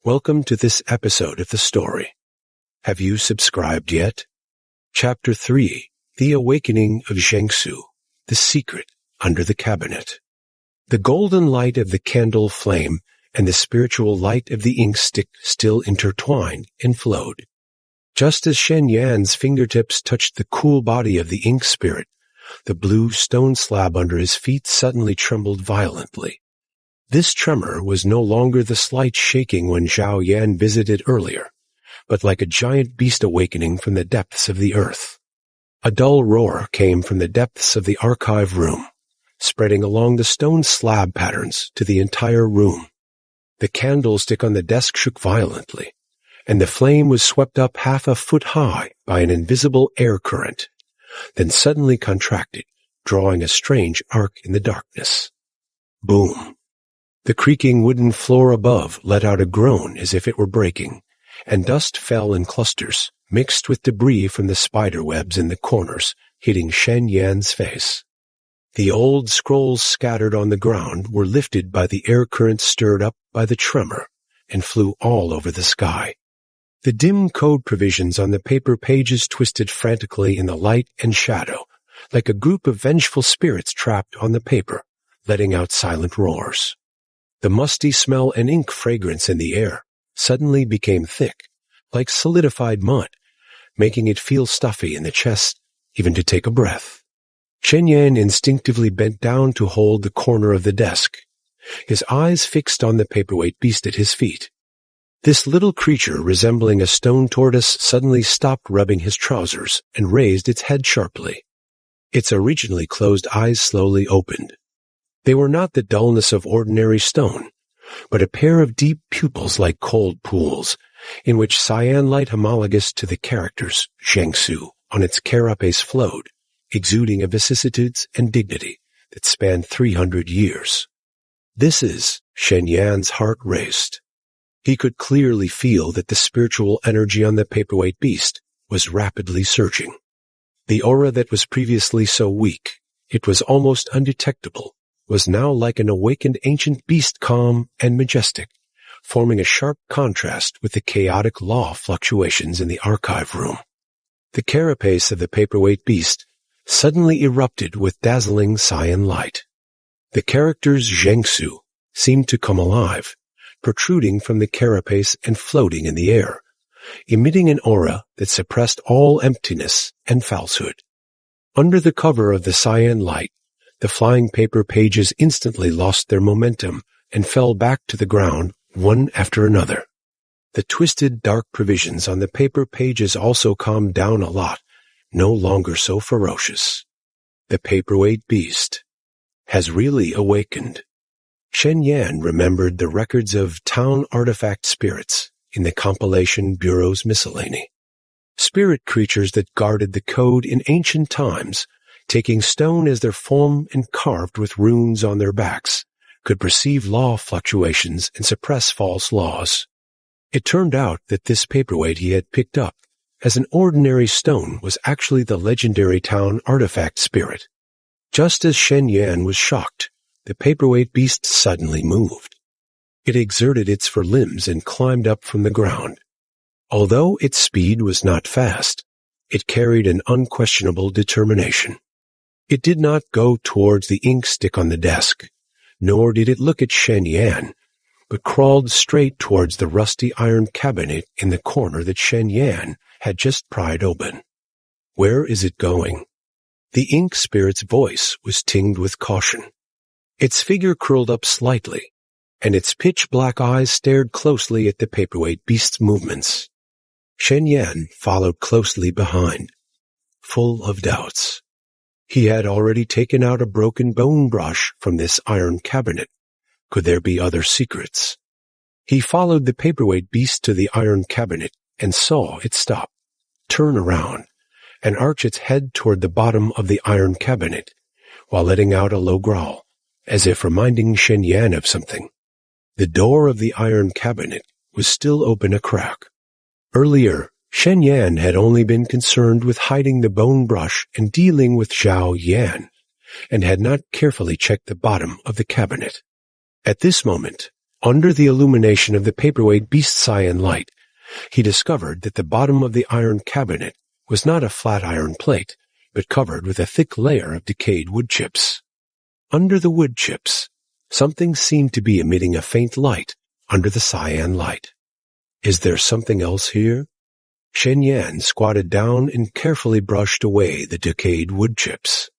Welcome to this episode of the story. Have you subscribed yet? Chapter 3, The Awakening of Zhenxu, The Secret Under the Cabinet. The golden light of the candle flame and the spiritual light of the ink stick still intertwined and flowed. Just as Shen Yan's fingertips touched the cool body of the ink spirit, the blue stone slab under his feet suddenly trembled violently. This tremor was no longer the slight shaking when Zhao Yan visited earlier, but like a giant beast awakening from the depths of the earth. A dull roar came from the depths of the archive room, spreading along the stone slab patterns to the entire room. The candlestick on the desk shook violently, and the flame was swept up half a foot high by an invisible air current, then suddenly contracted, drawing a strange arc in the darkness. Boom! The creaking wooden floor above let out a groan as if it were breaking, and dust fell in clusters, mixed with debris from the spider webs in the corners, hitting Shen Yan's face. The old scrolls scattered on the ground were lifted by the air current stirred up by the tremor, and flew all over the sky. The dim code provisions on the paper pages twisted frantically in the light and shadow, like a group of vengeful spirits trapped on the paper, letting out silent roars. The musty smell and ink fragrance in the air suddenly became thick, like solidified mud, making it feel stuffy in the chest, even to take a breath. Shen Yan instinctively bent down to hold the corner of the desk, his eyes fixed on the paperweight beast at his feet. This little creature resembling a stone tortoise suddenly stopped rubbing his trousers and raised its head sharply. Its originally closed eyes slowly opened. They were not the dullness of ordinary stone, but a pair of deep pupils like cold pools, in which cyan light homologous to the characters Zhenxu on its carapace flowed, exuding a vicissitudes and dignity that spanned 300 years. Shen Yan's heart raced. He could clearly feel that the spiritual energy on the paperweight beast was rapidly surging. The aura that was previously so weak, it was almost undetectable, was now like an awakened ancient beast, calm and majestic, forming a sharp contrast with the chaotic law fluctuations in the archive room. The carapace of the paperweight beast suddenly erupted with dazzling cyan light. The characters Zhenxu seemed to come alive, protruding from the carapace and floating in the air, emitting an aura that suppressed all emptiness and falsehood. Under the cover of the cyan light, the flying paper pages instantly lost their momentum and fell back to the ground one after another. The twisted dark provisions on the paper pages also calmed down a lot, no longer so ferocious. The paperweight beast has really awakened. Shen Yan remembered the records of town artifact spirits in the compilation bureau's miscellany. Spirit creatures that guarded the code in ancient times, taking stone as their form and carved with runes on their backs, could perceive law fluctuations and suppress false laws. It turned out that this paperweight he had picked up as an ordinary stone was actually the legendary town artifact spirit. Just as Shen Yan was shocked, the paperweight beast suddenly moved. It exerted its forelimbs and climbed up from the ground. Although its speed was not fast, it carried an unquestionable determination. It did not go towards the ink stick on the desk, nor did it look at Shen Yan, but crawled straight towards the rusty iron cabinet in the corner that Shen Yan had just pried open. Where is it going? The ink spirit's voice was tinged with caution. Its figure curled up slightly, and its pitch-black eyes stared closely at the paperweight beast's movements. Shen Yan followed closely behind, full of doubts. He had already taken out a broken bone brush from this iron cabinet. Could there be other secrets? He followed the paperweight beast to the iron cabinet and saw it stop, turn around, and arch its head toward the bottom of the iron cabinet, while letting out a low growl, as if reminding Shen Yan of something. The door of the iron cabinet was still open a crack. Earlier, Shen Yan had only been concerned with hiding the bone brush and dealing with Zhao Yan, and had not carefully checked the bottom of the cabinet. At this moment, Under the illumination of the paperweight beast cyan light, he discovered that the bottom of the iron cabinet was not a flat iron plate, but covered with a thick layer of decayed wood chips. Under the wood chips, something seemed to be emitting a faint light under the cyan light. Is there something else here? Xianxia squatted down and carefully brushed away the decayed wood chips.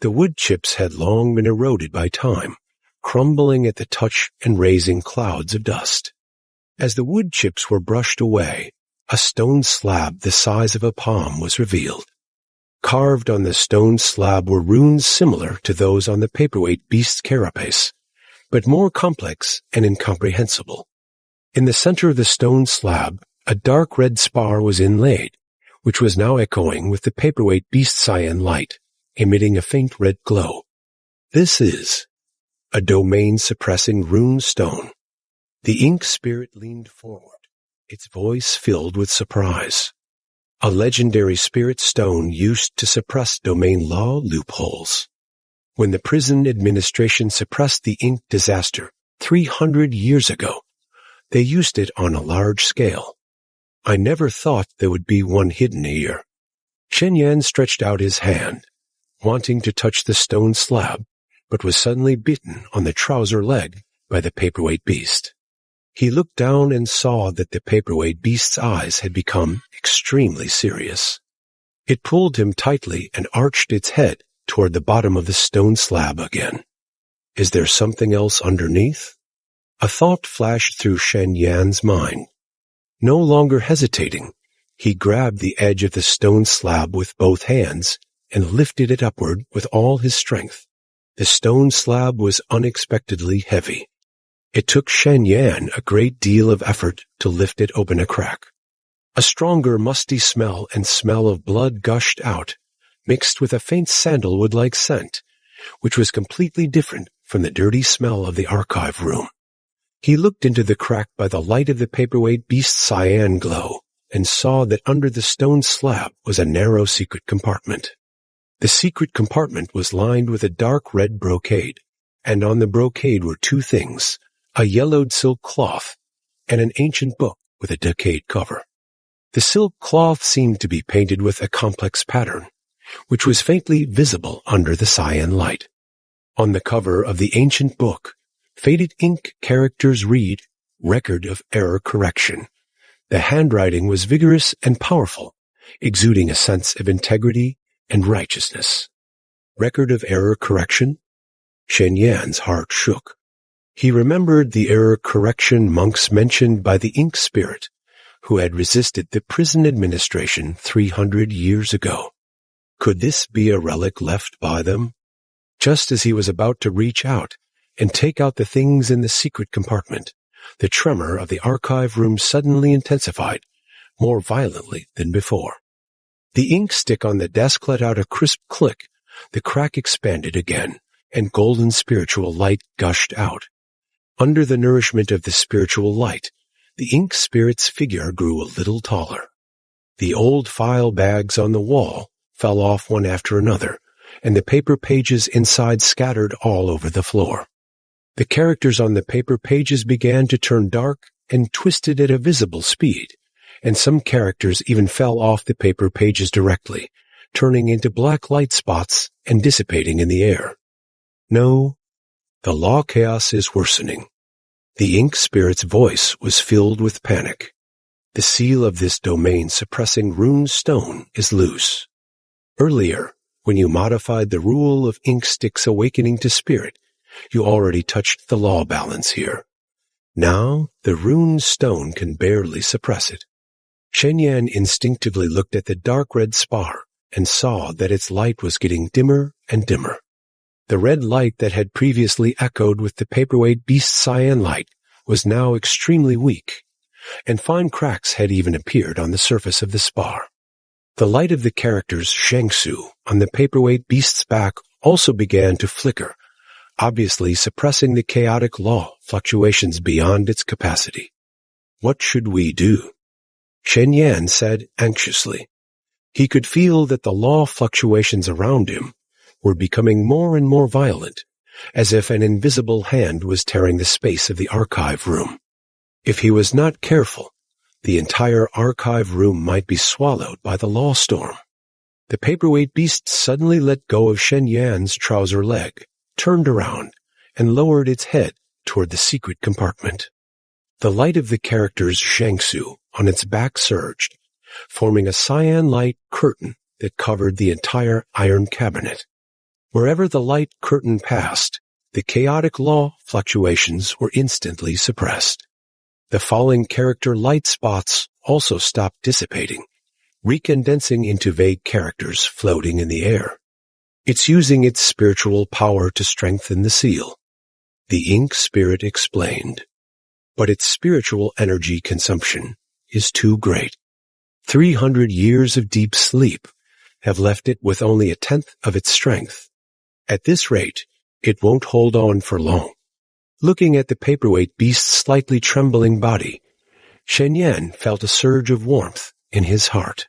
The wood chips had long been eroded by time, crumbling at the touch and raising clouds of dust. As the wood chips were brushed away, a stone slab the size of a palm was revealed. Carved on the stone slab were runes similar to those on the paperweight beast's carapace, but more complex and incomprehensible. In the center of the stone slab, a dark red spar was inlaid, which was now echoing with the paperweight beast's cyan light, emitting a faint red glow. This is a domain-suppressing rune stone. The ink spirit leaned forward, its voice filled with surprise. A legendary spirit stone used to suppress domain law loopholes. When the prison administration suppressed the ink disaster 300 years ago, they used it on a large scale. I never thought there would be one hidden here. Xianxia stretched out his hand, wanting to touch the stone slab, but was suddenly bitten on the trouser leg by the paperweight beast. He looked down and saw that the paperweight beast's eyes had become extremely serious. It pulled him tightly and arched its head toward the bottom of the stone slab again. Is there something else underneath? A thought flashed through Xianxia's mind. No longer hesitating, he grabbed the edge of the stone slab with both hands and lifted it upward with all his strength. The stone slab was unexpectedly heavy. It took Xianxia a great deal of effort to lift it open a crack. A stronger musty smell and smell of blood gushed out, mixed with a faint sandalwood-like scent, which was completely different from the dirty smell of the archive room. He looked into the crack by the light of the paperweight beast's cyan glow and saw that under the stone slab was a narrow secret compartment. The secret compartment was lined with a dark red brocade, and on the brocade were two things, a yellowed silk cloth and an ancient book with a decayed cover. The silk cloth seemed to be painted with a complex pattern, which was faintly visible under the cyan light. On the cover of the ancient book, faded ink characters read, Record of Error Correction. The handwriting was vigorous and powerful, exuding a sense of integrity and righteousness. Record of Error Correction? Xianxia's heart shook. He remembered the error correction monks mentioned by the ink spirit, who had resisted the prison administration 300 years ago. Could this be a relic left by them? Just as he was about to reach out and take out the things in the secret compartment, the tremor of the archive room suddenly intensified, more violently than before. The ink stick on the desk let out a crisp click, the crack expanded again, and golden spiritual light gushed out. Under the nourishment of the spiritual light, the ink spirit's figure grew a little taller. The old file bags on the wall fell off one after another, and the paper pages inside scattered all over the floor. The characters on the paper pages began to turn dark and twisted at a visible speed, and some characters even fell off the paper pages directly, turning into black light spots and dissipating in the air. No, the law chaos is worsening. The ink spirit's voice was filled with panic. The seal of this domain-suppressing rune stone is loose. Earlier, when you modified the rule of ink stick's awakening to spirit, you already touched the law balance here. Now, the rune stone can barely suppress it. Xianxia instinctively looked at the dark red spar and saw that its light was getting dimmer and dimmer. The red light that had previously echoed with the paperweight beast's cyan light was now extremely weak, and fine cracks had even appeared on the surface of the spar. The light of the characters Zhenxu on the paperweight beast's back also began to flicker, obviously suppressing the chaotic law fluctuations beyond its capacity. What should we do? Xianxia said anxiously. He could feel that the law fluctuations around him were becoming more and more violent, as if an invisible hand was tearing the space of the archive room. If he was not careful, the entire archive room might be swallowed by the law storm. The paperweight beast suddenly let go of Shen Yan's trouser leg, turned around, and lowered its head toward the secret compartment. The light of the character's Zhenxu on its back surged, forming a cyan light curtain that covered the entire iron cabinet. Wherever the light curtain passed, the chaotic law fluctuations were instantly suppressed. The falling character light spots also stopped dissipating, recondensing into vague characters floating in the air. It's using its spiritual power to strengthen the seal, the ink spirit explained. But its spiritual energy consumption is too great. 300 years of deep sleep have left it with only a tenth of its strength. At this rate, it won't hold on for long. Looking at the paperweight beast's slightly trembling body, Shen Yan felt a surge of warmth in his heart.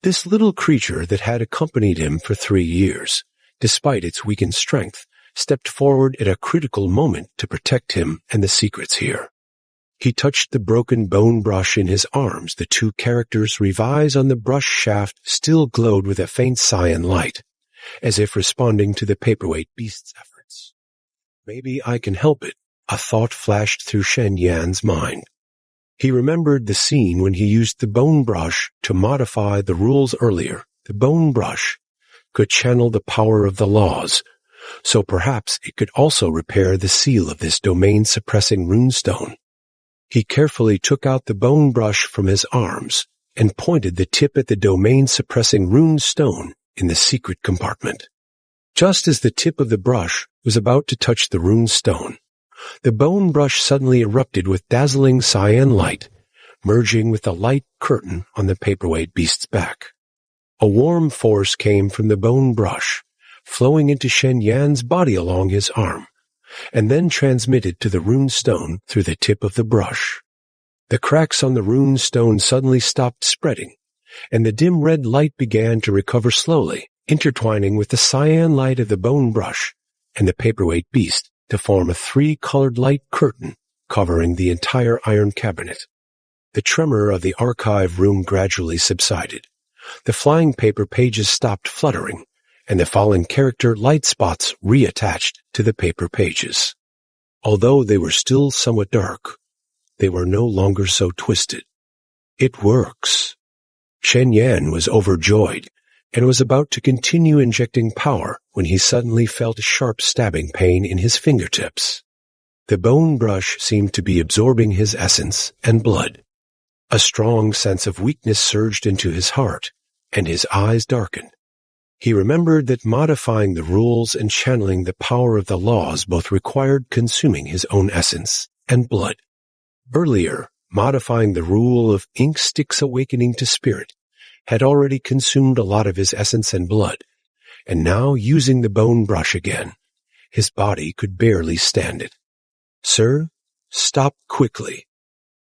This little creature that had accompanied him for 3 years, despite its weakened strength, stepped forward at a critical moment to protect him and the secrets here. He touched the broken bone brush in his arms. The two characters' revise on the brush shaft still glowed with a faint cyan light, as if responding to the paperweight beast's efforts. Maybe I can help it, a thought flashed through Shen Yan's mind. He remembered the scene when he used the bone brush to modify the rules earlier. The bone brush could channel the power of the laws, so perhaps it could also repair the seal of this domain-suppressing runestone. He carefully took out the bone brush from his arms and pointed the tip at the domain-suppressing runestone in the secret compartment. Just as the tip of the brush was about to touch the runestone, the bone brush suddenly erupted with dazzling cyan light, merging with the light curtain on the paperweight beast's back. A warm force came from the bone brush, flowing into Shen Yan's body along his arm, and then transmitted to the runestone through the tip of the brush. The cracks on the runestone suddenly stopped spreading, and the dim red light began to recover slowly, intertwining with the cyan light of the bone brush and the paperweight beast to form a 3-colored light curtain covering the entire iron cabinet. The tremor of the archive room gradually subsided. The flying paper pages stopped fluttering, and the fallen character light spots reattached to the paper pages. Although they were still somewhat dark, they were no longer so twisted. It works. Shen Yan was overjoyed and was about to continue injecting power when he suddenly felt a sharp stabbing pain in his fingertips. The bone brush seemed to be absorbing his essence and blood. A strong sense of weakness surged into his heart, and his eyes darkened. He remembered that modifying the rules and channeling the power of the laws both required consuming his own essence and blood. Earlier, modifying the rule of ink sticks awakening to spirit had already consumed a lot of his essence and blood, and now using the bone brush again, his body could barely stand it. "Sir, stop quickly,"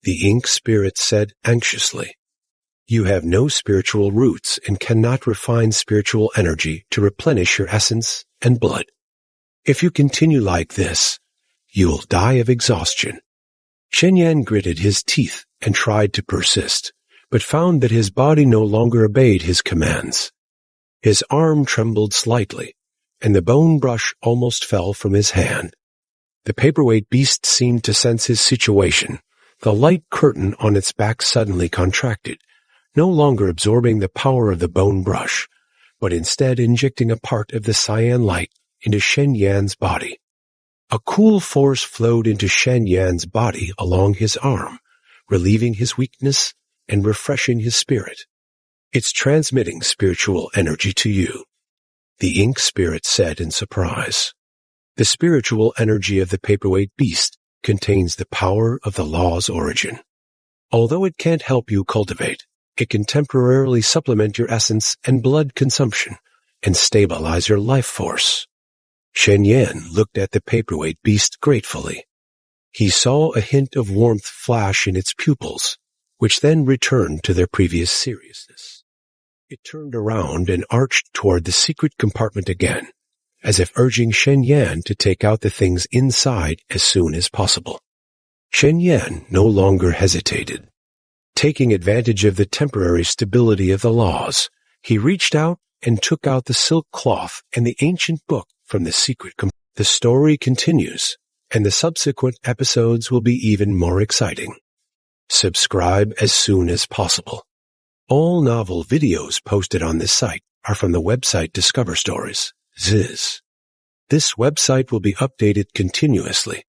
the ink spirit said anxiously. "You have no spiritual roots and cannot refine spiritual energy to replenish your essence and blood. If you continue like this, you will die of exhaustion." Shen Yan gritted his teeth and tried to persist, but found that his body no longer obeyed his commands. His arm trembled slightly, and the bone brush almost fell from his hand. The paperweight beast seemed to sense his situation. The light curtain on its back suddenly contracted, no longer absorbing the power of the bone brush, but instead injecting a part of the cyan light into Shen Yan's body. A cool force flowed into Shen Yan's body along his arm, relieving his weakness and refreshing his spirit. "It's transmitting spiritual energy to you," the ink spirit said in surprise. The spiritual energy of the paperweight beast contains the power of the law's origin. Although it can't help you cultivate, it can temporarily supplement your essence and blood consumption and stabilize your life force. Shen Yan looked at the paperweight beast gratefully. He saw a hint of warmth flash in its pupils, which then returned to their previous seriousness. It turned around and arched toward the secret compartment again, as if urging Shen Yan to take out the things inside as soon as possible. Shen Yan no longer hesitated. Taking advantage of the temporary stability of the laws, he reached out and took out the silk cloth and the ancient book from the secret. The story continues, and the subsequent episodes will be even more exciting. Subscribe as soon as possible. All novel videos posted on this site are from the website discoverstories.xyz. This website will be updated continuously